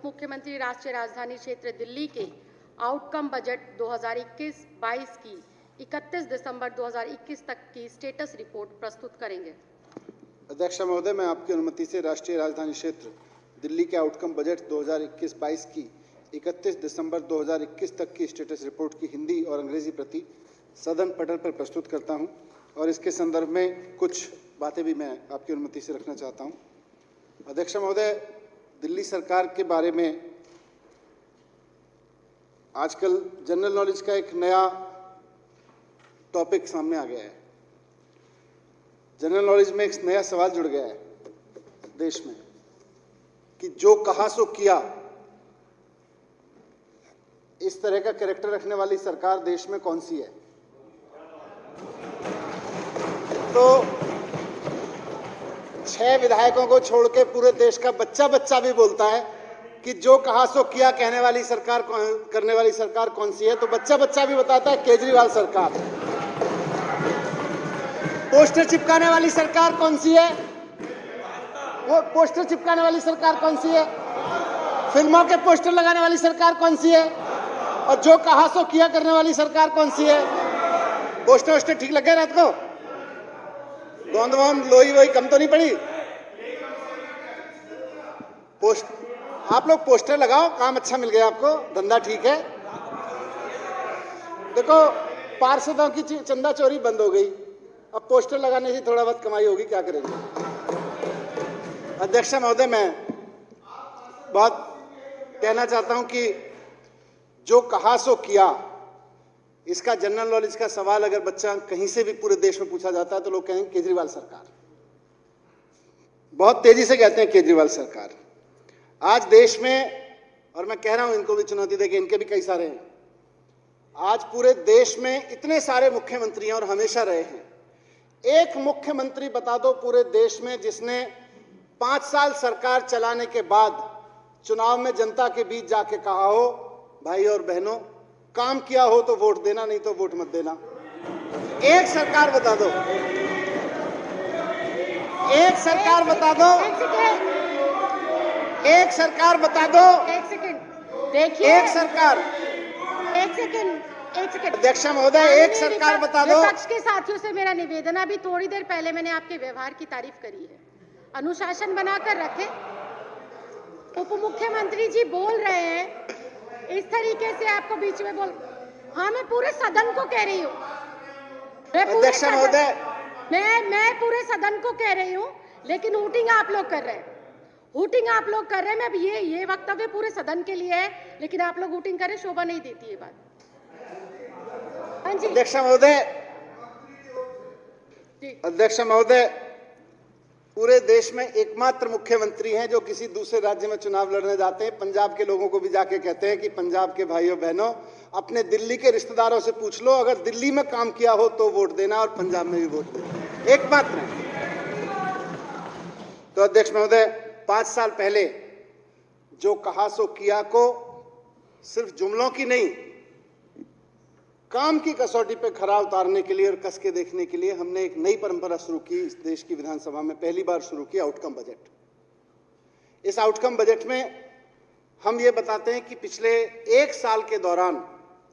मुख्यमंत्री राष्ट्रीय राजधानी क्षेत्र दिल्ली के आउटकम बजट 2021-22 की 31 दिसंबर 2021 तक की स्टेटस रिपोर्ट प्रस्तुत करेंगे। अध्यक्ष महोदय, मैं आपकी अनुमति से राष्ट्रीय राजधानी क्षेत्र दिल्ली के आउटकम बजट 2021-22 की 31 दिसंबर 2021 तक की स्टेटस रिपोर्ट की हिंदी और अंग्रेजी प्रति सदन पटल पर प्रस्तुत करता हूं और इसके संदर्भ में कुछ बातें भी मैं आपकी अनुमति से रखना चाहता हूं। अध्यक्ष महोदय, दिल्ली सरकार के बारे में आजकल जनरल नॉलेज का एक नया टॉपिक सामने आ गया है। जनरल नॉलेज में एक नया सवाल जुड़ गया है देश में कि जो कहा सो किया, इस तरह का कैरेक्टर रखने वाली सरकार देश में कौन सी है। तो 6 विधायकों को छोड़ के पूरे देश का बच्चा बच्चा भी बोलता है कि जो कहा सो किया कहने वाली सरकार करने वाली सरकार कौन सी है। तो बच्चा बच्चा भी बताता है केजरीवाल सरकार। पोस्टर चिपकाने वाली सरकार कौन सी है? वो पोस्टर चिपकाने वाली सरकार कौन सी है? फिल्मों के पोस्टर लगाने वाली सरकार कौन सी है? और जो कहा सो किया करने वाली सरकार कौन सी है? पोस्टर वोस्टर ठीक लगे रात को? गोंद वोंद लोई वोई कम तो नहीं पड़ी? आप लोग पोस्टर लगाओ, काम अच्छा मिल गया आपको, धंधा ठीक है। देखो, पार्षदों की चंदा चोरी बंद हो गई, अब पोस्टर लगाने से थोड़ा बहुत कमाई होगी, क्या करेंगे। अध्यक्ष महोदय, मैं बहुत कहना चाहता हूं कि जो कहा सो किया, इसका जनरल नॉलेज का सवाल अगर बच्चा कहीं से भी पूरे देश में पूछा जाता है तो लोग कहेंगे केजरीवाल सरकार। बहुत तेजी से कहते हैं केजरीवाल सरकार। आज देश में, और मैं कह रहा हूं इनको भी चुनौती देके, इनके भी कई सारे हैं, आज पूरे देश में इतने सारे मुख्यमंत्री हैं और हमेशा रहे हैं। एक मुख्यमंत्री बता दो पूरे देश में जिसने 5 साल सरकार चलाने के बाद चुनाव में जनता के बीच जाके कहा हो, भाई और बहनों, काम किया हो तो वोट देना, नहीं तो वोट मत देना। एक सरकार बता दो, एक सरकार बता दो, एक सरकार बता दो। एक सेकंड देखिए, एक सरकार, एक सेकंड अध्यक्ष महोदय, एक सरकार बता दो। विपक्ष के साथियों से मेरा निवेदन, अभी थोड़ी देर पहले मैंने आपके व्यवहार की तारीफ करी है, अनुशासन बनाकर रखें। उप मुख्यमंत्री जी बोल रहे हैं, इस तरीके से आपको बीच में बोल। हाँ, मैं पूरे सदन को कह रही हूँ, अध्यक्ष महोदय, मैं पूरे सदन को कह रही हूँ, लेकिन हूटिंग आप लोग कर रहे हैं, हूटिंग आप लोग कर रहे हैं। मैं ये वक्तव्य पूरे सदन के लिए है, लेकिन आप लोग हूटिंग करें, शोभा नहीं देती ये बात। हाँ जी अध्यक्ष महोदय, अध्यक्ष महोदय, पूरे देश में एकमात्र मुख्यमंत्री हैं जो किसी दूसरे राज्य में चुनाव लड़ने जाते हैं, पंजाब के लोगों को भी जाके कहते हैं कि पंजाब के भाइयों बहनों, अपने दिल्ली के रिश्तेदारों से पूछ लो, अगर दिल्ली में काम किया हो तो वोट देना और पंजाब में भी वोट देना। एकमात्र है। तो अध्यक्ष महोदय, 5 साल पहले जो कहा सो किया को सिर्फ जुमलों की नहीं, काम की कसौटी पे खरा उतारने के लिए और कस के देखने के लिए हमने एक नई परंपरा शुरू की। इस देश की विधानसभा में पहली बार शुरू की आउटकम बजट। इस आउटकम बजट में हम ये बताते हैं कि पिछले 1 साल के दौरान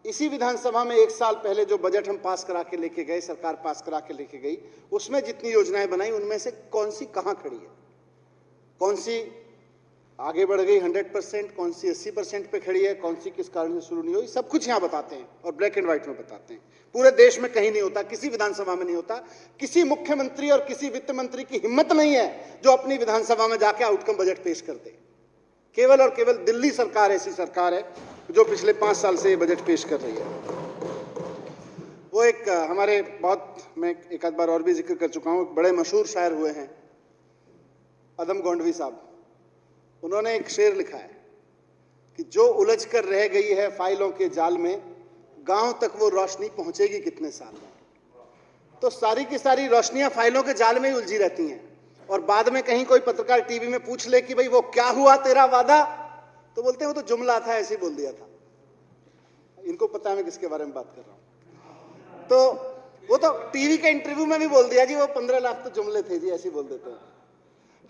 इसी विधानसभा में 1 साल पहले जो बजट हम पास करा के लेके गए, सरकार पास करा के लेके गई, उसमें जितनी योजनाएं बनाई उनमें से कौन सी कहां खड़ी है, कौन सी आगे बढ़ गई 100%, कौन सी 80% पे खड़ी है, कौन सी किस कारण से शुरू नहीं हुई, सब कुछ यहाँ बताते हैं और ब्लैक एंड व्हाइट में बताते हैं। पूरे देश में कहीं नहीं होता, किसी विधानसभा में नहीं होता। किसी मुख्यमंत्री और किसी वित्त मंत्री की हिम्मत नहीं है जो अपनी विधानसभा में जाके आउटकम बजट पेश कर दे। केवल और केवल दिल्ली सरकार ऐसी सरकार है जो पिछले 5 साल से ये बजट पेश कर रही है। वो एक हमारे बहुत, मैं एक आध बार और भी जिक्र कर चुका हूँ, बड़े मशहूर शायर हुए हैं अदम गोंडवी साहब। उन्होंने एक शेर लिखा है कि जो उलझ कर रह गई है फाइलों के जाल में, गांव तक वो रोशनी पहुंचेगी कितने साल में। तो सारी की सारी रोशनियां फाइलों के जाल में ही उलझी रहती हैं, और बाद में कहीं कोई पत्रकार टीवी में पूछ ले कि भाई वो क्या हुआ तेरा वादा, तो बोलते हैं वो तो जुमला था, ऐसे ही बोल दिया था। इनको पता है मैं किसके बारे में बात कर रहा हूं। तो वो तो टीवी के इंटरव्यू में भी बोल दिया जी वो 15 लाख तो जुमले थे जी, ऐसे ही बोल देते हैं।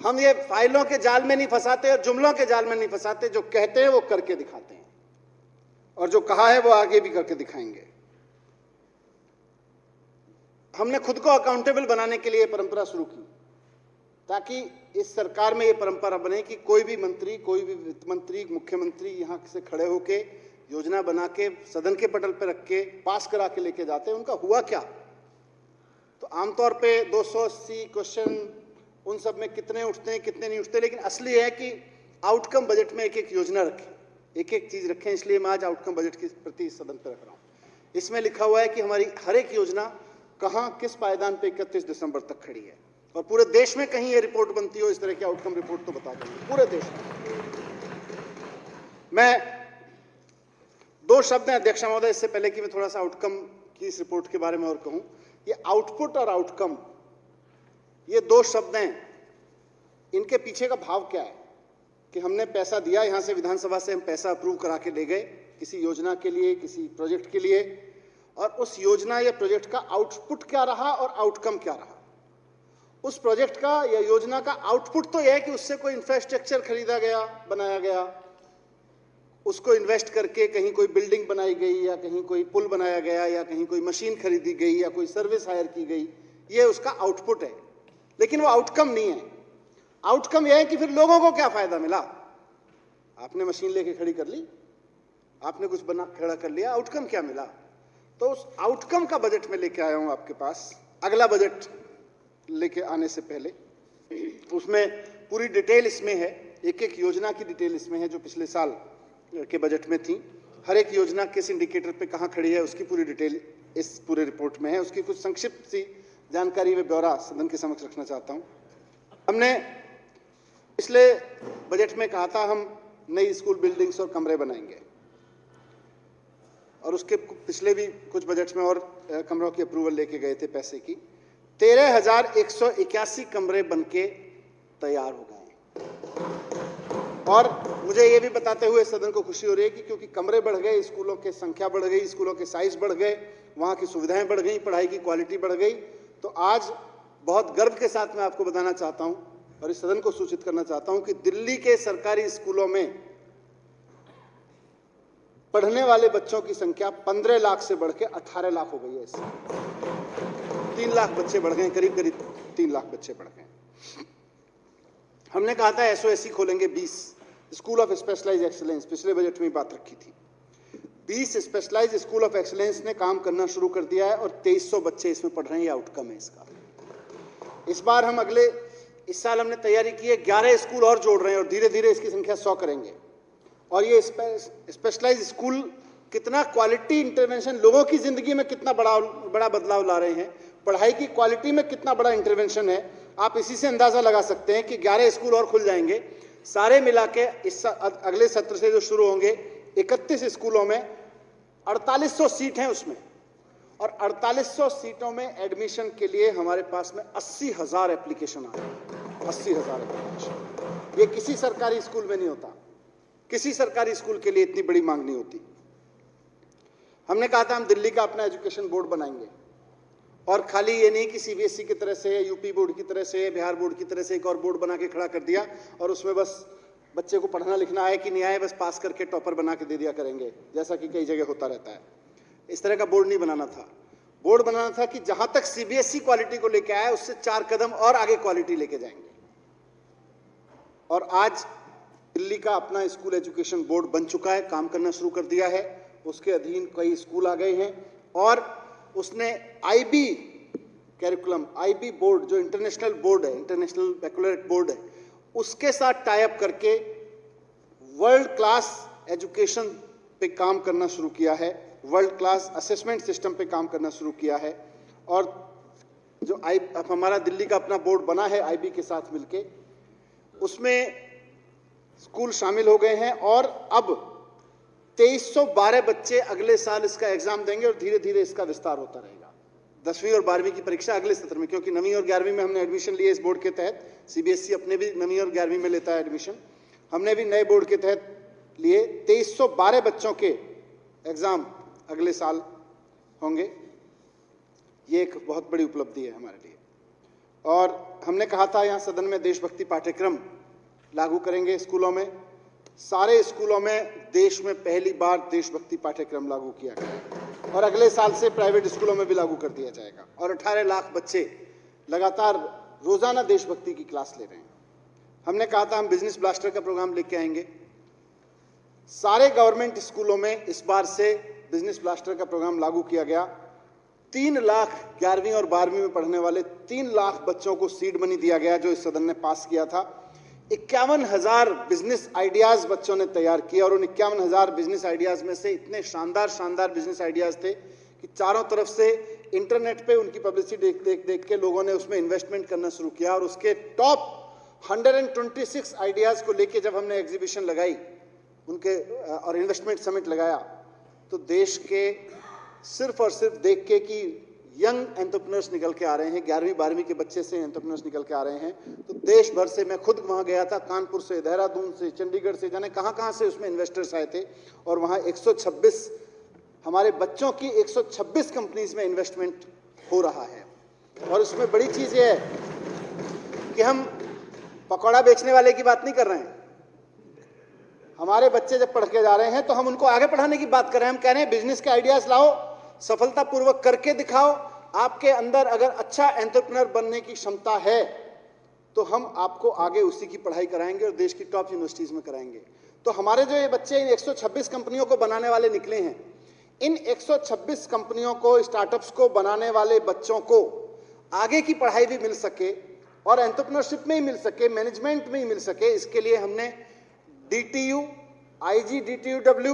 हम ये फाइलों के जाल में नहीं फंसाते और जुमलों के जाल में नहीं फंसाते। जो कहते हैं वो करके दिखाते हैं, और जो कहा है वो आगे भी करके दिखाएंगे। हमने खुद को अकाउंटेबल बनाने के लिए परंपरा शुरू की, ताकि इस सरकार में ये परंपरा बने कि कोई भी मंत्री, कोई भी वित्त मंत्री, मुख्यमंत्री यहां से खड़े होके योजना बना के सदन के पटल पर रख के पास करा के लेके जाते हैं। उनका हुआ क्या? तो आमतौर पे 280 क्वेश्चन उन सब में कितने उठते हैं, कितने नहीं उठते, लेकिन असली है कि आउटकम बजट में एक एक योजना रखें, एक एक चीज रखें। इसलिए मैं आज आउटकम बजट के प्रति सदन पर रख रहा हूं। इसमें लिखा हुआ है कि हमारी हर एक योजना कहां किस पायदान पे 31 दिसंबर तक खड़ी है, और पूरे देश में कहीं ये रिपोर्ट बनती हो इस तरह की आउटकम रिपोर्ट तो बता देंगे पूरे देश में। मैं दो शब्द हैं अध्यक्ष महोदय, इससे पहले कि मैं थोड़ा सा आउटकम की इस रिपोर्ट के बारे में और कहूं। ये आउटपुट और आउटकम, ये दो शब्द हैं, इनके पीछे का भाव क्या है कि हमने पैसा दिया, यहां से विधानसभा से हम पैसा अप्रूव करा के ले गए किसी योजना के लिए, किसी प्रोजेक्ट के लिए, और उस योजना या प्रोजेक्ट का आउटपुट क्या रहा और आउटकम क्या रहा। उस प्रोजेक्ट का या योजना का आउटपुट तो यह है कि उससे कोई इंफ्रास्ट्रक्चर खरीदा गया, बनाया गया, उसको इन्वेस्ट करके कहीं कोई बिल्डिंग बनाई गई, या कहीं कोई पुल बनाया गया, या कहीं कोई मशीन खरीदी गई, या कोई सर्विस हायर की गई, ये उसका आउटपुट है। लेकिन वो आउटकम नहीं है। आउटकम यह है कि फिर लोगों को क्या फायदा मिला। आपने मशीन लेके खड़ी कर ली, आपने कुछ बना खड़ा कर लिया, आउटकम क्या मिला? तो उस आउटकम का बजट में लेके आया हूं आपके पास। अगला बजट लेके आने से पहले उसमें पूरी डिटेल इसमें है, एक एक योजना की डिटेल इसमें है जो पिछले साल के बजट में थी। हर एक योजना किस इंडिकेटर पे कहां खड़ी है उसकी पूरी डिटेल इस पूरे रिपोर्ट में है। उसकी कुछ संक्षिप्त सी जानकारी व ब्यौरा सदन के समक्ष रखना चाहता हूं। हमने पिछले बजट में कहा था हम नई स्कूल बिल्डिंग्स और कमरे बनाएंगे, और उसके पिछले भी कुछ बजट में और कमरों की अप्रूवल लेके गए थे पैसे की। 13,181 कमरे बनके तैयार हो गए हैं। और मुझे ये भी बताते हुए सदन को खुशी हो रही है कि क्योंकि कमरे बढ़ गए, स्कूलों की संख्या बढ़ गई, स्कूलों के साइज बढ़ गए, वहां की सुविधाएं बढ़ गई, पढ़ाई की क्वालिटी बढ़ गई, तो आज बहुत गर्व के साथ मैं आपको बताना चाहता हूं और इस सदन को सूचित करना चाहता हूं कि दिल्ली के सरकारी स्कूलों में पढ़ने वाले बच्चों की संख्या 15 लाख से बढ़ के 18 लाख हो गई है। इससे 3 लाख बच्चे बढ़ गए, करीब करीब 3 लाख बच्चे बढ़ गए। हमने कहा था एसओएससी खोलेंगे 20 स्कूल ऑफ स्पेशलाइज एक्सीलेंस, पिछले बजट में बात रखी थी। 20 स्पेशलाइज स्कूल ऑफ एक्सीलेंस ने काम करना शुरू कर दिया है और 2300 बच्चे इसमें पढ़ रहे हैं। ये आउटकम है इसका। इस बार हम इस साल हमने तैयारी की है, 11 स्कूल और जोड़ रहे हैं और धीरे धीरे इसकी संख्या 100 करेंगे। और ये स्पेशलाइज स्कूल कितना क्वालिटी इंटरवेंशन, लोगों की जिंदगी में कितना बड़ा बदलाव ला रहे हैं, पढ़ाई की क्वालिटी में कितना बड़ा इंटरवेंशन है, आप इसी से अंदाजा लगा सकते हैं कि 11 स्कूल और खुल जाएंगे। सारे मिला के इस अगले सत्र से जो शुरू होंगे 31 स्कूलों में 4800 सीट हैं उसमें, और 4800 सीटों में एडमिशन के लिए हमारे पास में 80,000 एप्लीकेशन आ रहे हैं। 80,000 एप्लीकेशन, ये किसी सरकारी स्कूल में नहीं होता। किसी सरकारी स्कूल के लिए इतनी बड़ी मांग नहीं होती। हमने कहा था हम दिल्ली का अपना एजुकेशन बोर्ड बनाएंगे, और खाली ये नहीं कि सीबीएसई की तरह से, यूपी बोर्ड की तरह से, बिहार बोर्ड की तरह से एक और बोर्ड बना के खड़ा कर दिया और उसमें बस बच्चे को पढ़ना लिखना आए कि नहीं आए बस पास करके टॉपर बना के दे दिया करेंगे, जैसा कि कई जगह होता रहता है। इस तरह का बोर्ड नहीं बनाना था। बोर्ड बनाना था कि जहां तक सीबीएसई क्वालिटी को लेके आया उससे 4 कदम और आगे क्वालिटी लेके जाएंगे। और आज दिल्ली का अपना स्कूल एजुकेशन बोर्ड बन चुका है, काम करना शुरू कर दिया है। उसके अधीन कई स्कूल आ गए हैं, और उसने आईबी कैरिकुलम, आईबी बोर्ड जो इंटरनेशनल बोर्ड है, इंटरनेशनल बैकलॉरेट बोर्ड है, उसके साथ टाई अप करके वर्ल्ड क्लास एजुकेशन पे काम करना शुरू किया है, वर्ल्ड क्लास असेसमेंट सिस्टम पे काम करना शुरू किया है। और जो अब हमारा दिल्ली का अपना बोर्ड बना है आईबी के साथ मिलके, उसमें स्कूल शामिल हो गए हैं, और अब 2312 बच्चे अगले साल इसका एग्जाम देंगे और धीरे धीरे इसका विस्तार होता रहेगा। 10वीं और 12वीं की परीक्षा अगले सत्र में, क्योंकि 9वीं और 11वीं में हमने एडमिशन लिए इस बोर्ड के तहत। सीबीएसई अपने भी 9वीं और 11वीं में लेता है एडमिशन, हमने भी नए बोर्ड के तहत लिए। 2312 बच्चों के एग्जाम अगले साल होंगे। ये एक बहुत बड़ी उपलब्धि है हमारे लिए। और हमने कहा था यहाँ सदन में देशभक्ति पाठ्यक्रम लागू करेंगे स्कूलों में। सारे स्कूलों में देश में पहली बार देशभक्ति पाठ्यक्रम लागू किया गया और अगले साल से प्राइवेट स्कूलों में भी लागू कर दिया जाएगा और 18 लाख बच्चे लगातार रोजाना देशभक्ति की क्लास ले रहे हैं। हमने कहा था हम बिजनेस ब्लास्टर का प्रोग्राम लेके आएंगे। सारे गवर्नमेंट स्कूलों में इस बार से बिजनेस ब्लास्टर का प्रोग्राम लागू किया गया। 3 लाख 11वीं और 12वीं में पढ़ने वाले 3 लाख बच्चों को सीड मनी दिया गया जो इस सदन ने पास किया था। 51,000 बिजनेस आइडियाज बच्चों ने तैयार किए और उन 51,000 बिजनेस आइडियाज में से इतने शानदार बिजनेस आइडियाज थे कि चारों तरफ से इंटरनेट पे उनकी पब्लिसिटी देख के लोगों ने उसमें इन्वेस्टमेंट करना शुरू किया और उसके टॉप 126 आइडियाज को लेके जब हमने एग्जीबिशन लगाई उनके और इन्वेस्टमेंट समिट लगाया तो देश के सिर्फ और सिर्फ देख के कि यंग एंटरप्रेन्योर्स निकल के आ रहे हैं, 11वीं 12वीं के बच्चे से एंटरप्रेन्योर्स निकल के आ रहे हैं, तो देश भर से, मैं खुद वहां गया था, कानपुर से, देहरादून से, चंडीगढ़ से, जाने कहां से उसमें इन्वेस्टर्स आए थे और वहां 126 हमारे बच्चों की 126 कंपनीज में इन्वेस्टमेंट हो रहा है। और उसमें बड़ी चीज ये है कि हम पकौड़ा बेचने वाले की बात नहीं कर रहे हैं। हमारे बच्चे जब पढ़ के जा रहे हैं तो हम उनको आगे पढ़ाने की बात कर रहे हैं। हम कह रहे हैं बिजनेस के आइडियाज लाओ, सफलतापूर्वक करके दिखाओ। आपके अंदर अगर अच्छा एंटरप्रेन्योर बनने की क्षमता है तो हम आपको आगे उसी की पढ़ाई कराएंगे और देश की टॉप यूनिवर्सिटीज में कराएंगे। तो हमारे जो ये बच्चे इन 126 कंपनियों को बनाने वाले निकले हैं, इन 126 कंपनियों को, स्टार्टअप्स को बनाने वाले बच्चों को आगे की पढ़ाई भी मिल सके और एंटरप्रेन्योरशिप में ही मिल सके, मैनेजमेंट में ही मिल सके, इसके लिए हमने DTU, IG DTUW,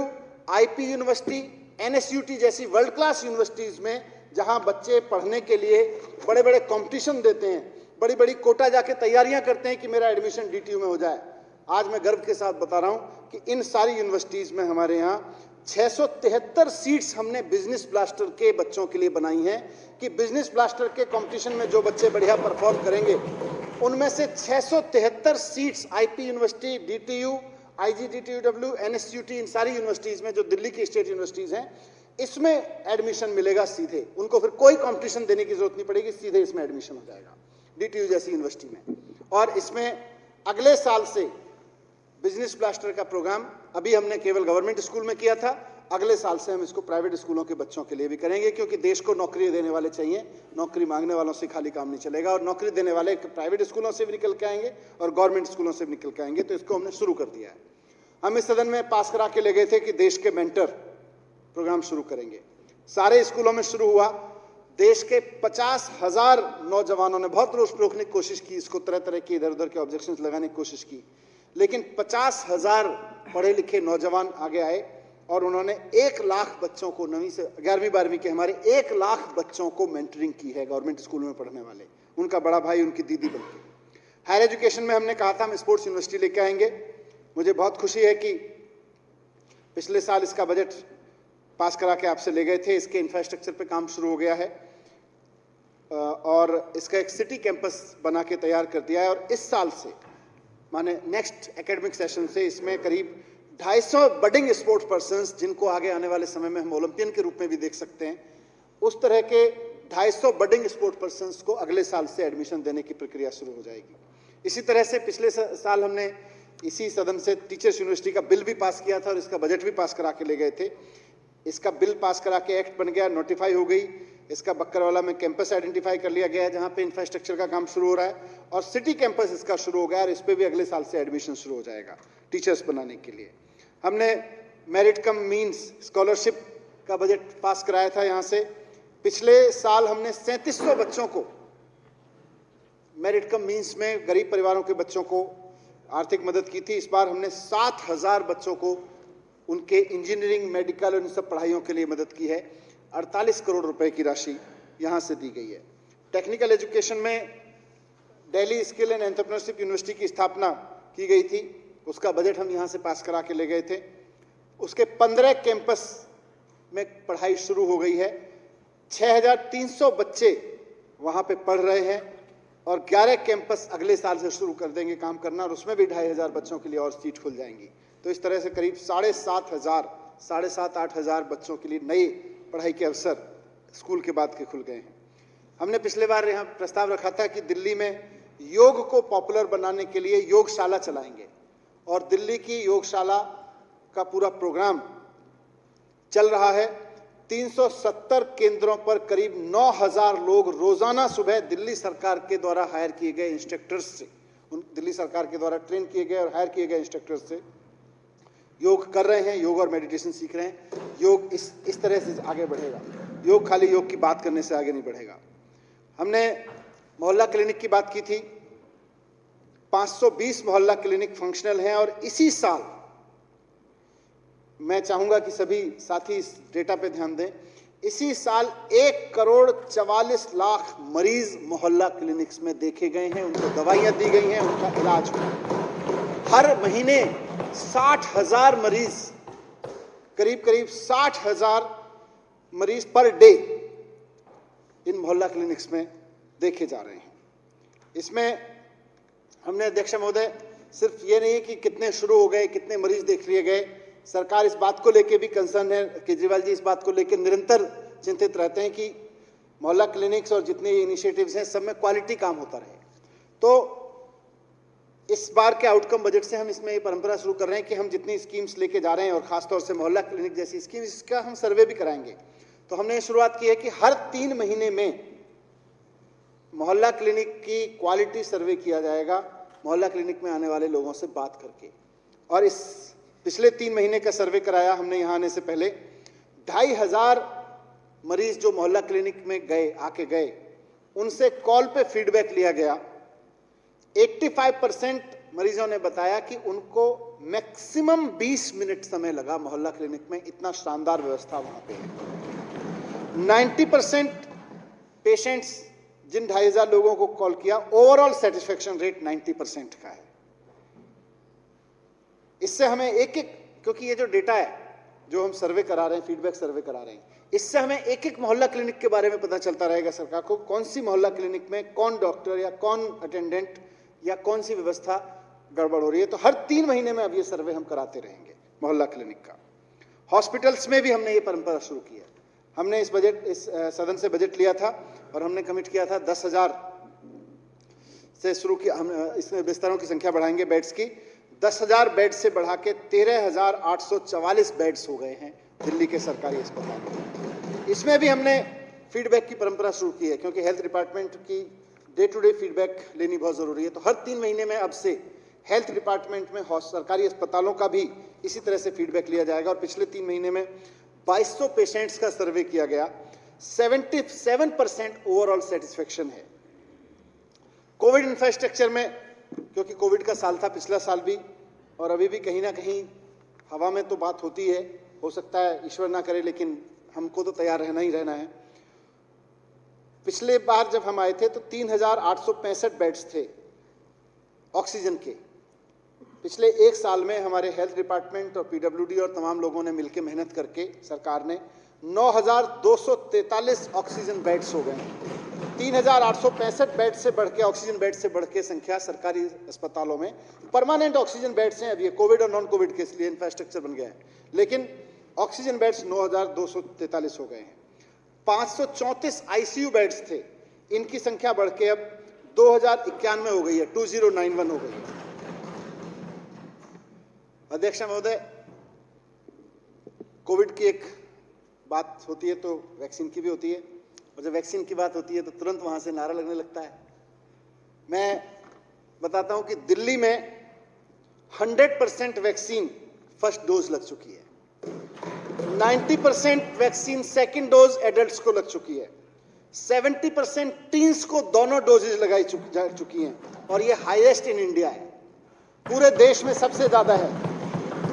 IP university, NSUT जैसी वर्ल्ड क्लास यूनिवर्सिटीज में जहां बच्चे पढ़ने के लिए बड़े बड़े कंपटीशन देते हैं, बड़ी बड़ी कोटा जाके तैयारियां करते हैं कि मेरा एडमिशन DTU में हो जाए। आज मैं गर्व के साथ बता रहा हूं कि इन सारी यूनिवर्सिटीज में हमारे यहाँ 673 सीट्स हमने बिजनेस ब्लास्टर के बच्चों के लिए बनाई हैं कि बिजनेस ब्लास्टर के कंपटीशन में जो बच्चे बढ़िया परफॉर्म करेंगे उनमें से 673 seats IP university, DTU, IG DTUW, NSUT, इन सारी यूनिवर्सिटीज में जो दिल्ली की स्टेट यूनिवर्सिटीज हैं, इसमें एडमिशन मिलेगा सीधे। उनको फिर कोई कंपटीशन देने की जरूरत नहीं पड़ेगी, सीधे इसमें एडमिशन हो जाएगा DTU जैसी यूनिवर्सिटी में। और इसमें अगले साल से बिजनेस ब्लास्टर का प्रोग्राम अभी हमने केवल गवर्नमेंट स्कूल में किया था, अगले साल से हम इसको प्राइवेट स्कूलों के बच्चों के लिए भी करेंगे, क्योंकि देश को नौकरी देने वाले चाहिए। नौकरी मांगने वालों से खाली काम नहीं चलेगा और नौकरी देने वाले प्राइवेट स्कूलों से भी निकल के आएंगे और गवर्नमेंट स्कूलों से भी निकल के आएंगे। तो इसको हमने शुरू कर दिया है। हम इस सदन में पास करा के ले गए थे कि देश के मेंटर प्रोग्राम शुरू करेंगे। सारे स्कूलों में शुरू हुआ। देश के 50,000 नौजवानों ने बहुत रोकने की कोशिश की, इसको तरह तरह के इधर उधर के ऑब्जेक्शंस लगाने की कोशिश की, लेकिन 50,000 पढ़े लिखे नौजवान आगे आए और उन्होंने 1 लाख बच्चों को, 9वीं से 11वीं 12वीं के हमारे 1 लाख बच्चों को मेंटरिंग की है गवर्नमेंट स्कूल में पढ़ने वाले, उनका बड़ा भाई, उनकी दीदी बनके। हायर एजुकेशन में हमने कहा था हम स्पोर्ट्स यूनिवर्सिटी लेके आएंगे। मुझे बहुत खुशी है कि पिछले साल इसका बजट पास करा के आपसे ले गए थे। इसके इंफ्रास्ट्रक्चर पे काम शुरू हो गया है और इसका एक सिटी कैंपस बना के तैयार कर दिया है और इस साल से, माने नेक्स्ट एकेडमिक सेशन से, इसमें करीब 250 बडिंग स्पोर्ट्स पर्सन्स, जिनको आगे आने वाले समय में हम ओलंपियन के रूप में भी देख सकते हैं, उस तरह के 250 बडिंग स्पोर्ट्स पर्सन्स को अगले साल से एडमिशन देने की प्रक्रिया शुरू हो जाएगी। इसी तरह से पिछले साल हमने इसी सदन से टीचर्स यूनिवर्सिटी का बिल भी पास किया था और इसका बजट भी पास करा के ले गए थे। इसका बिल पास करा के एक्ट बन गया, नोटिफाई हो गई। इसका बक्करवाला में कैंपस आइडेंटिफाई कर लिया गया है जहां पे इंफ्रास्ट्रक्चर का काम शुरू हो रहा है और सिटी कैंपस इसका शुरू हो गया और इस पे भी अगले साल से एडमिशन शुरू हो जाएगा टीचर्स बनाने के लिए। हमने मेरिट कम मीन्स स्कॉलरशिप का बजट पास कराया था यहाँ से। पिछले साल हमने 3700 बच्चों को मेरिट कम मीन्स में, गरीब परिवारों के बच्चों को आर्थिक मदद की थी। इस बार हमने 7,000 बच्चों को उनके इंजीनियरिंग, मेडिकल और इन सब पढ़ाइयों के लिए मदद की है। 48 करोड़ रुपए की राशि यहाँ से दी गई है। टेक्निकल एजुकेशन में Delhi skill and entrepreneurship university की स्थापना की गई थी, उसका बजट हम यहाँ से पास करा के ले गए थे। उसके 15 कैंपस में पढ़ाई शुरू हो गई है। 6,300 बच्चे वहाँ पे पढ़ रहे हैं और 11 कैंपस अगले साल से शुरू कर देंगे काम करना और उसमें भी 2,500 बच्चों के लिए और सीट खुल जाएंगी। तो इस तरह से करीब 7,500 8,000 बच्चों के लिए नए पढ़ाई के अवसर स्कूल के बाद के खुल गए हैं। हमने पिछले बार यहाँ प्रस्ताव रखा था कि दिल्ली में योग को पॉपुलर बनाने के लिए योगशाला चलाएंगे, और दिल्ली की योगशाला का पूरा प्रोग्राम चल रहा है। 370 केंद्रों पर करीब 9000 लोग रोजाना सुबह दिल्ली सरकार के द्वारा हायर किए गए इंस्ट्रक्टर्स से, दिल्ली सरकार के द्वारा ट्रेन किए गए और हायर किए गए इंस्ट्रक्टर्स से योग कर रहे हैं, योग और मेडिटेशन सीख रहे हैं। योग इस तरह से आगे बढ़ेगा। योग खाली योग की बात करने से आगे नहीं बढ़ेगा। हमने मोहल्ला क्लिनिक की बात की थी। 520 मोहल्ला क्लिनिक फंक्शनल हैं, और इसी साल मैं चाहूंगा कि सभी साथी इस डेटा पे ध्यान दें, इसी साल 1,44,00,000 मरीज मोहल्ला क्लिनिक्स में देखे गए हैं, उनको दवाइयां दी गई हैं, उनका इलाज हुआ। हर महीने 60,000 मरीज, करीब 60,000 मरीज पर डे इन मोहल्ला क्लिनिक्स में देखे जा रहे हैं। इसमें हमने अध्यक्ष महोदय सिर्फ ये नहीं कि कितने शुरू हो गए, कितने मरीज देख लिए गए, सरकार इस बात को लेकर भी कंसर्न है, केजरीवाल जी इस बात को लेकर निरंतर चिंतित रहते हैं कि मोहल्ला क्लिनिक्स और जितने इनिशिएटिव्स हैं सब में क्वालिटी काम होता रहे। तो इस बार के आउटकम बजट से हम इसमें ये परंपरा शुरू कर रहे हैं कि हम जितनी स्कीम्स लेके जा रहे हैं, और खासतौर से मोहल्ला क्लिनिक जैसी स्कीम, इसका हम सर्वे भी कराएंगे। तो हमने शुरुआत की है कि हर 3 महीने में मोहल्ला क्लिनिक की क्वालिटी सर्वे किया जाएगा, मोहल्ला क्लिनिक में आने वाले लोगों से बात करके। और इस पिछले 3 महीने का सर्वे कराया हमने यहाँ आने से पहले। 2,500 मरीज जो मोहल्ला क्लिनिक में आके गए, उनसे कॉल पे फीडबैक लिया गया। 85% मरीजों ने बताया कि उनको मैक्सिमम 20 मिनट समय लगा मोहल्ला क्लिनिक में, इतना शानदार व्यवस्था वहां पे है। 90% पेशेंट्स जिन 2,500 लोगों को कॉल किया, ओवरऑल सेटिस्फेक्शन रेट 90% का है। इससे हमें एक-एक, क्योंकि ये जो डेटा है जो हम सर्वे करा रहे हैं, फीडबैक सर्वे करा रहे हैं, इससे हमें एक-एक मोहल्ला क्लिनिक के बारे में पता चलता रहेगा सरकार को, कौन सी मोहल्ला क्लिनिक में कौन डॉक्टर या कौन अटेंडेंट या कौन सी व्यवस्था गड़बड़ हो रही है। तो हर 3 महीने में अब ये सर्वे हम कराते रहेंगे मोहल्ला क्लिनिक का। हॉस्पिटल्स में भी हमने ये परंपरा शुरू की है। हमने इस सदन से बजट लिया था और हमने कमिट किया था 10,000 से शुरू किया। हम इसमें बिस्तरों की संख्या बढ़ाएंगे, बेड्स की 10,000 बेड से बढ़ा के 13,844 बेड्स हो गए हैं दिल्ली के सरकारी अस्पताल में। इसमें भी हमने फीडबैक की परंपरा शुरू की है, क्योंकि हेल्थ डिपार्टमेंट की डे टू डे फीडबैक लेनी बहुत जरूरी है। तो हर 3 महीने में अब से हेल्थ डिपार्टमेंट में सरकारी अस्पतालों का भी इसी तरह से फीडबैक लिया जाएगा। और पिछले 3 महीने में 2200 पेशेंट्स का सर्वे किया गया। 77% ओवरऑल सेटिस्फेक्शन है। कोविड इंफ्रास्ट्रक्चर में, क्योंकि कोविड का साल था पिछला साल भी, और अभी भी कहीं ना कहीं हवा में तो बात होती है, हो सकता है ईश्वर ना करे, लेकिन हमको तो तैयार रहना ही रहना है। पिछले बार जब हम आए थे तो 3,865 बेड्स थे ऑक्सीजन के। पिछले 1 साल में हमारे हेल्थ डिपार्टमेंट और पीडब्ल्यूडी और तमाम लोगों ने मिलकर मेहनत करके सरकार ने 9,243 ऑक्सीजन बेड्स हो गए। 3,865 बेड से बढ़ के, ऑक्सीजन बेड से बढ़ के संख्या सरकारी अस्पतालों में परमानेंट ऑक्सीजन बेड्स हैं। अब ये कोविड और नॉन कोविड के लिए इंफ्रास्ट्रक्चर बन गया है, लेकिन ऑक्सीजन बेड्स 9,243 हो गए हैं। 534 आईसीयू बेड्स थे, इनकी संख्या बढ़ के अब 2,091 हो गई है, 2091 हो गई है। अध्यक्ष महोदय, कोविड की एक बात होती है तो वैक्सीन की भी होती है, और जब वैक्सीन की बात होती है तो तुरंत वहां से नारा लगने लगता है। मैं बताता हूं कि दिल्ली में 100% वैक्सीन फर्स्ट डोज लग चुकी है, 90% वैक्सीन सेकंड डोज एडल्ट्स को लग चुकी है, 70% टीन्स को दोनों डोजेज लगाई जा चुकी हैं, और ये हाईएस्ट इन इंडिया है, पूरे देश में सबसे ज्यादा है।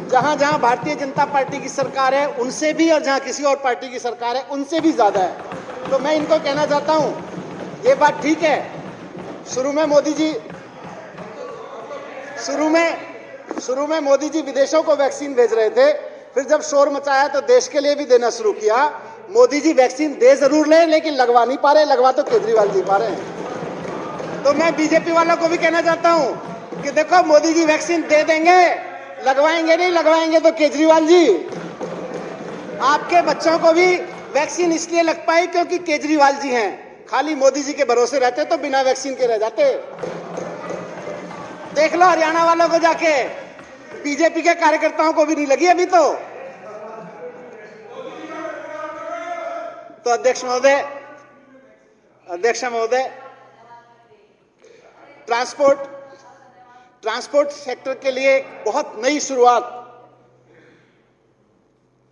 जहां जहां भारतीय जनता पार्टी की सरकार है उनसे भी, और जहां किसी और पार्टी की सरकार है उनसे भी ज्यादा है। तो मैं इनको कहना चाहता हूं, ये बात ठीक है, शुरू में मोदी जी विदेशों को वैक्सीन भेज रहे थे, फिर जब शोर मचाया तो देश के लिए भी देना शुरू किया। मोदी जी वैक्सीन दे जरूर ले, लेकिन लगवा नहीं पा रहे, लगवा तो केजरीवाल जी पा रहे हैं। तो मैं बीजेपी वालों को भी कहना चाहता हूं कि देखो, मोदी जी वैक्सीन दे देंगे, लगवाएंगे नहीं, लगवाएंगे तो केजरीवाल जी। आपके बच्चों को भी वैक्सीन इसलिए लग पाई क्योंकि केजरीवाल जी हैं, खाली मोदी जी के भरोसे रहते तो बिना वैक्सीन के रह जाते। देख लो हरियाणा वालों को जाके, बीजेपी के कार्यकर्ताओं को भी नहीं लगी अभी तो। अध्यक्ष महोदय, ट्रांसपोर्ट सेक्टर के लिए एक बहुत नई शुरुआत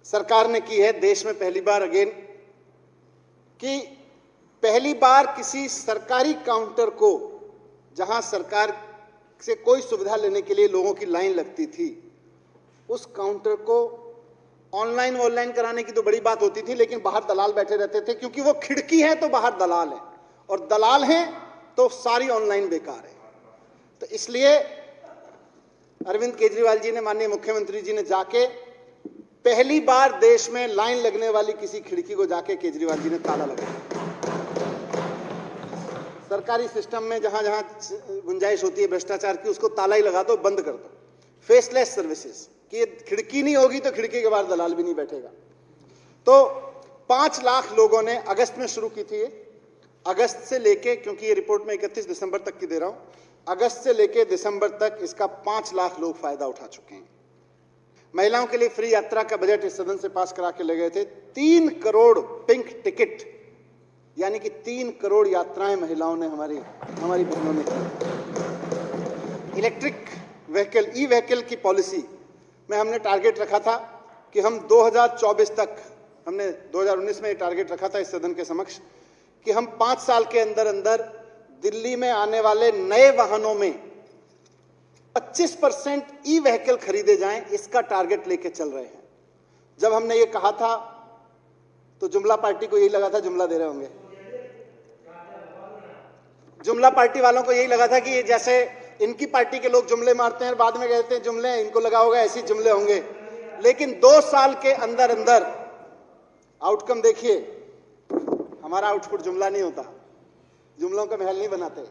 सरकार ने की है। देश में पहली बार किसी सरकारी काउंटर को, जहां सरकार से कोई सुविधा लेने के लिए लोगों की लाइन लगती थी, उस काउंटर को ऑनलाइन कराने की तो बड़ी बात होती थी, लेकिन बाहर दलाल बैठे रहते थे, क्योंकि वो खिड़की है तो बाहर दलाल है, और दलाल हैं तो सारी ऑनलाइन बेकार है। तो इसलिए अरविंद केजरीवाल जी ने, माननीय मुख्यमंत्री जी ने जाके पहली बार देश में लाइन लगने वाली किसी खिड़की को जाके केजरीवाल जी ने ताला लगाया। सरकारी सिस्टम में जहां जहां गुंजाइश होती है भ्रष्टाचार की, उसको ताला ही लगा दो, बंद कर दो। फेसलेस सर्विसेज कि ये खिड़की नहीं होगी तो खिड़की के बाहर दलाल भी नहीं बैठेगा। तो 5 लाख लोगों ने अगस्त में शुरू की थी। अगस्त से लेके, क्योंकि ये रिपोर्ट मैं 31 दिसंबर तक की दे रहा हूं, अगस्त से लेके दिसंबर तक इसका 5 लाख लोग फायदा उठा चुके हैं। महिलाओं के लिए फ्री यात्रा का बजट इस सदन से पास करा के ले गए थे। 3 करोड़ पिंक टिकट, यानी कि 3 करोड़ यात्राएं महिलाओं ने, हमारी बहनों ने की। इलेक्ट्रिक व्हीकल, ई व्हीकल की पॉलिसी में हमने टारगेट रखा था कि हम 2024 तक, हमने 2019 में टारगेट रखा था इस सदन के समक्ष कि हम 5 साल के अंदर अंदर दिल्ली में आने वाले नए वाहनों में 25% ई व्हीकल खरीदे जाएं, इसका टारगेट लेके चल रहे हैं। जब हमने ये कहा था तो जुमला पार्टी को यही लगा था जुमला दे रहे होंगे। जुमला पार्टी वालों को यही लगा था कि जैसे इनकी पार्टी के लोग जुमले मारते हैं, बाद में कहते हैं जुमले, इनको लगा होगा ऐसे ही जुमले होंगे। लेकिन 2 साल के अंदर अंदर आउटकम देखिए। हमारा आउटपुट जुमला नहीं होता, जुमलों का महल नहीं बनाते।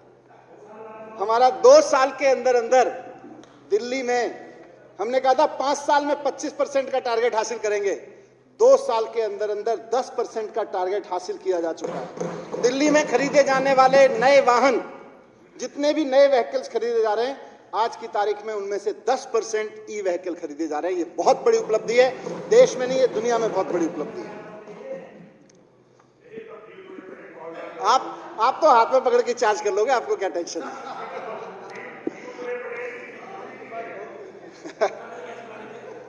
हमारा 2 साल के अंदर अंदर दिल्ली में, हमने कहा था 5 साल में 25% का टारगेट हासिल करेंगे, 2 साल के अंदर अंदर 10% का टारगेट हासिल किया जा चुका है। दिल्ली में खरीदे जाने वाले नए वाहन, जितने भी नए व्हीकल्स खरीदे जा रहे हैं, आज की तारीख में उनमें से 10% ई व्हीकल खरीदे जा रहे हैं। ये बहुत बड़ी उपलब्धि है, देश में नहीं है, दुनिया में बहुत बड़ी उपलब्धि है। आप तो हाथ में पकड़ के चार्ज कर लोगे, आपको क्या टेंशन है।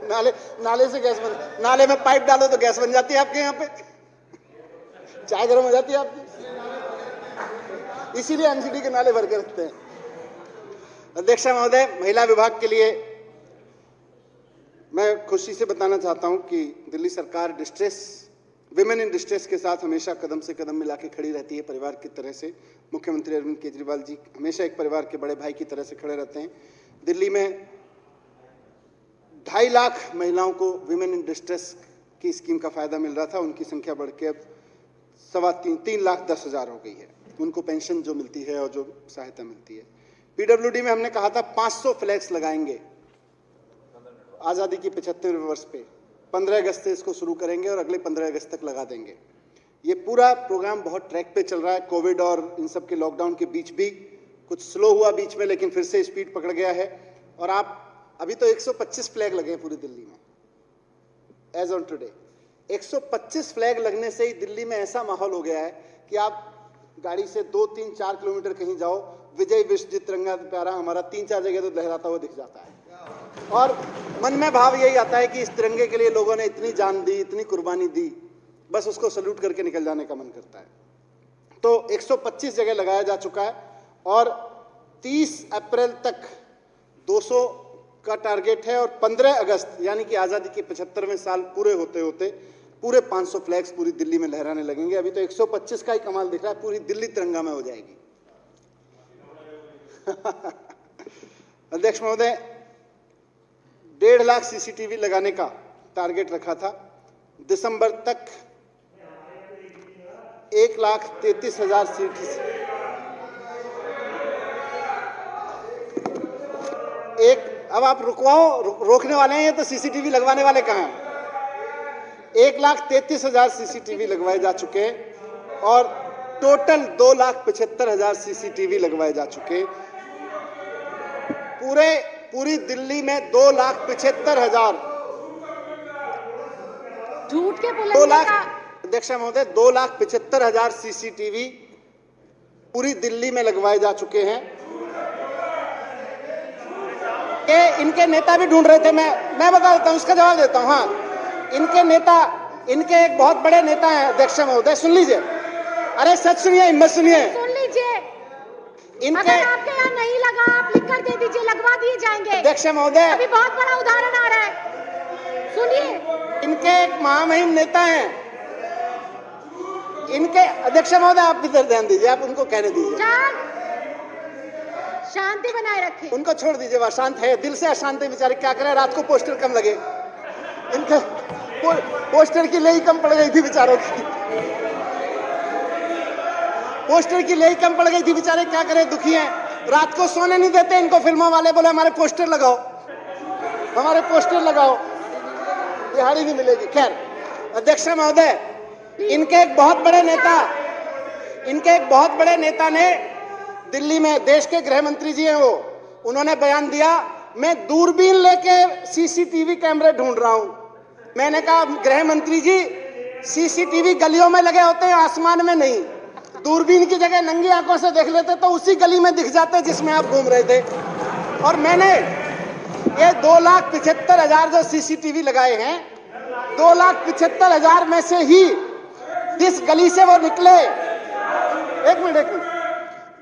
नाले से गैस बन, नाले में पाइप डालो तो गैस बन जाती है आपके यहाँ पे, चाय गर्म हो जाती है आपकी। इसीलिए एनसीडी के नाले भर के रखते हैं। अध्यक्ष महोदय, महिला विभाग के लिए मैं खुशी से बताना चाहता हूं कि दिल्ली सरकार विमेन इन डिस्ट्रेस के साथ हमेशा कदम से कदम मिला के खड़ी रहती है, परिवार की तरह से। मुख्यमंत्री अरविंद केजरीवाल जी हमेशा एक परिवार के बड़े भाई की तरह से खड़े रहते हैं। दिल्ली में 2.5 लाख महिलाओं को विमेन इन डिस्ट्रेस की स्कीम का फायदा मिल रहा था, उनकी संख्या बढ़ के अब 3,10,000 हो गई है। उनको पेंशन जो मिलती है और जो सहायता मिलती है। पीडब्ल्यूडी में हमने कहा था 500 फ्लैग्स लगाएंगे आजादी की 75वें वर्ष पे। 15 अगस्त से इसको शुरू करेंगे और अगले 15 अगस्त तक लगा देंगे। ये पूरा प्रोग्राम बहुत ट्रैक पे चल रहा है। कोविड और इन सब के लॉकडाउन के बीच भी कुछ स्लो हुआ बीच में, लेकिन फिर से स्पीड पकड़ गया है। और आप अभी तो 125 फ्लैग लगे हैं पूरी दिल्ली में एज ऑन टुडे। 125 फ्लैग लगने से ही दिल्ली में ऐसा माहौल हो गया है कि आप गाड़ी से 2, 3, 4 किलोमीटर कहीं जाओ, विजय विश्वजित तिरंगा प्यारा हमारा 3-4 जगह तो लहराता हुआ दिख जाता है। और मन में भाव यही आता है कि इस तिरंगे के लिए लोगों ने इतनी जान दी, इतनी कुर्बानी दी, बस उसको सल्यूट करके निकल जाने का मन करता है। तो 125 जगह लगाया जा चुका है और 30 अप्रैल तक 200 का टारगेट है और 15 अगस्त यानी कि आजादी के 75वें साल पूरे होते होते पूरे 500 फ्लैग्स पूरी दिल्ली में लहराने लगेंगे। अभी तो 125 का ही कमाल दिख रहा है, पूरी दिल्ली तिरंगा में हो जाएगी। अध्यक्ष महोदय, 1.5 लाख सीसीटीवी लगाने का टारगेट रखा था। दिसंबर तक 1,33,000 अब आप रोकने वाले हैं, ये तो सीसीटीवी लगवाने वाले कहाँ हैं। 1,33,000 सीसीटीवी लगवाए जा चुके हैं और टोटल 2,75,000 सीसीटीवी लगवाए जा चुके हैं। पूरी दिल्ली में 2,75,000 झूठ के 2 बुलंदे लाख का अध्यक्ष महोदय 2,75,000 सीसीटीवी पूरी दिल्ली में लगवाए जा चुके हैं। इनके नेता भी ढूंढ रहे थे, मैं बता देता हूं, उसका जवाब देता हूं। हाँ, इनके एक बहुत बड़े नेता हैं अध्यक्ष महोदय, सुन लीजिए। अरे सच सुनिए, हिम्मत सुनिए। सुन लीजिए। इनके अगर आपके यहाँ नहीं लगा, आप लिख कर दे दीजिए, लगवा दिए जाएंगे। अध्यक्ष महोदय, अभी बहुत बड़ा उदाहरण आ रहा है, सुनिए। इनके एक महामहिम नेता हैं, इनके अध्यक्ष महोदय आप इधर ध्यान दीजिए, आप उनको कहने दीजिए, शांति बनाए रखें। उनको छोड़ दीजिए, वह शांत है, दिल से अशांत है बेचारे, क्या करें, रात को पोस्टर कम लगे, इनके पोस्टर की लेई कम पड़ गई थी बेचारों की, पोस्टर की लेई कम पड़ गई थी बेचारे, क्या करें, दुखी हैं, रात को सोने नहीं देते इनको फिल्मों वाले, बोले हमारे पोस्टर लगाओ, हमारे पोस्टर लगाओ, दिहाड़ी नहीं मिलेगी। खैर अध्यक्ष महोदय, इनके एक बहुत बड़े नेता ने दिल्ली में, देश के गृह मंत्री जी हैं वो, उन्होंने बयान दिया, मैं दूरबीन लेके सीसीटीवी कैमरे ढूंढ रहा हूं। मैंने कहा गृह मंत्री जी, सीसीटीवी गलियों में लगे होते हैं, आसमान में नहीं, दूरबीन की जगह नंगी आंखों से देख लेते तो उसी गली में दिख जाते जिसमें आप घूम रहे थे। और मैंने ये 2,75,000 जो सीसीटीवी लगाए हैं, 2,75,000 में से ही जिस गली से वो निकले, एक मिनट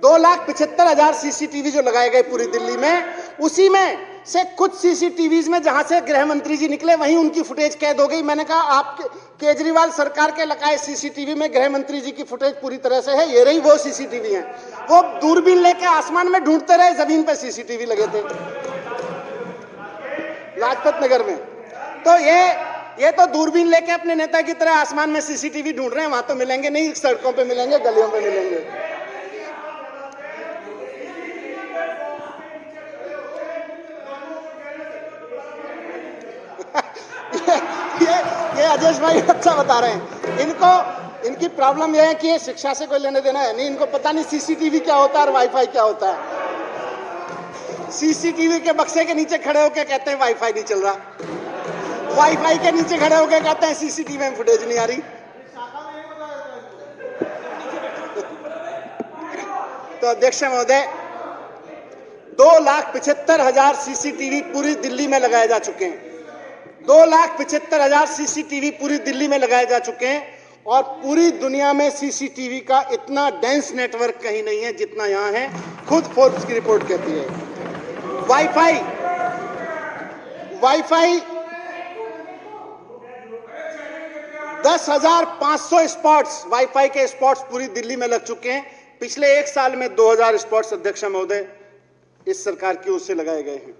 2,75,000 सीसीटीवी जो लगाए गए पूरी दिल्ली में, उसी में से कुछ सीसीटीवीज में जहां से गृह मंत्री जी निकले वहीं उनकी फुटेज कैद हो गई। मैंने कहा आप केजरीवाल सरकार के लगाए सीसीटीवी में गृह मंत्री जी की फुटेज पूरी तरह से है, ये रही वो सीसीटीवी है। वो दूरबीन लेके आसमान में ढूंढते रहे, जमीन पे सीसीटीवी लगे थे लाजपत नगर में। तो ये तो दूरबीन लेके अपने नेता की तरह आसमान में सीसीटीवी ढूंढ रहे हैं, वहां तो मिलेंगे नहीं, सड़कों पे मिलेंगे, गलियों पे मिलेंगे। ये अजय भाई अच्छा बता रहे हैं। इनकी प्रॉब्लम यह है कि ये शिक्षा से कोई लेने देना है नहीं, इनको पता नहीं सीसीटीवी क्या होता है और वाईफाई क्या होता है। सीसीटीवी के बक्से के नीचे खड़े होकर कहते हैं वाईफाई नहीं चल रहा, वाईफाई के नीचे खड़े होकर कहते हैं सीसीटीवी में फुटेज नहीं आ रही। तो अध्यक्ष महोदय, 2,75,000 सीसीटीवी पूरी दिल्ली में लगाए जा चुके हैं। 2,75,000 सीसीटीवी पूरी दिल्ली में लगाए जा चुके हैं, और पूरी दुनिया में सीसीटीवी का इतना डेंस नेटवर्क कहीं नहीं है जितना यहां है, खुद फोर्ब्स की रिपोर्ट कहती है। वाईफाई 10,500 स्पॉट्स, वाईफाई के स्पॉट्स पूरी दिल्ली में लग चुके हैं। पिछले एक साल में 2,000 स्पॉट्स अध्यक्ष महोदय इस सरकार की ओर से लगाए गए हैं।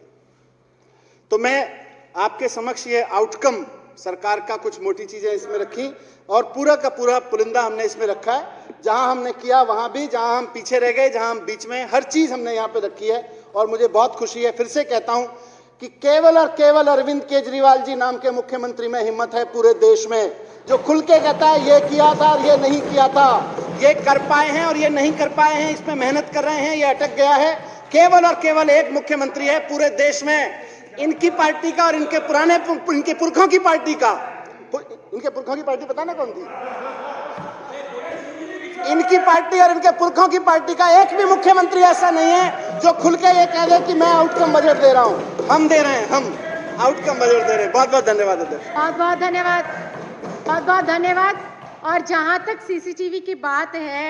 तो मैं आपके समक्ष ये आउटकम सरकार का, कुछ मोटी चीजें इसमें रखी और पूरा का पूरा पुलिंदा हमने इसमें रखा है। जहां हमने किया वहां भी, जहां हम पीछे रह गए, जहां हम बीच में, हर चीज हमने यहाँ पे रखी है। और मुझे बहुत खुशी है, फिर से कहता हूं कि केवल और केवल अरविंद केजरीवाल जी नाम के मुख्यमंत्री में हिम्मत है पूरे देश में, जो खुल के कहता है ये किया था और ये नहीं किया था, ये कर पाए हैं और ये नहीं कर पाए हैं, इस पर मेहनत कर रहे हैं, ये अटक गया है। केवल और केवल एक मुख्यमंत्री है पूरे देश में, इनकी पार्टी का और इनके पुरखों की पार्टी का। इनके पुरखों की पार्टी पता ना कौन थी? इनकी पार्टी और इनके पुरखों की पार्टी का एक भी मुख्यमंत्री ऐसा नहीं है जो खुल के ये कह दे कि मैं आउटकम बजट दे रहा हूं। हम दे रहे हैं, हम आउटकम बजट दे रहे हैं। बहुत बहुत धन्यवाद अध्यक्ष। बहुत बहुत धन्यवाद, बहुत बहुत धन्यवाद। और जहां तक सीसीटीवी की बात है,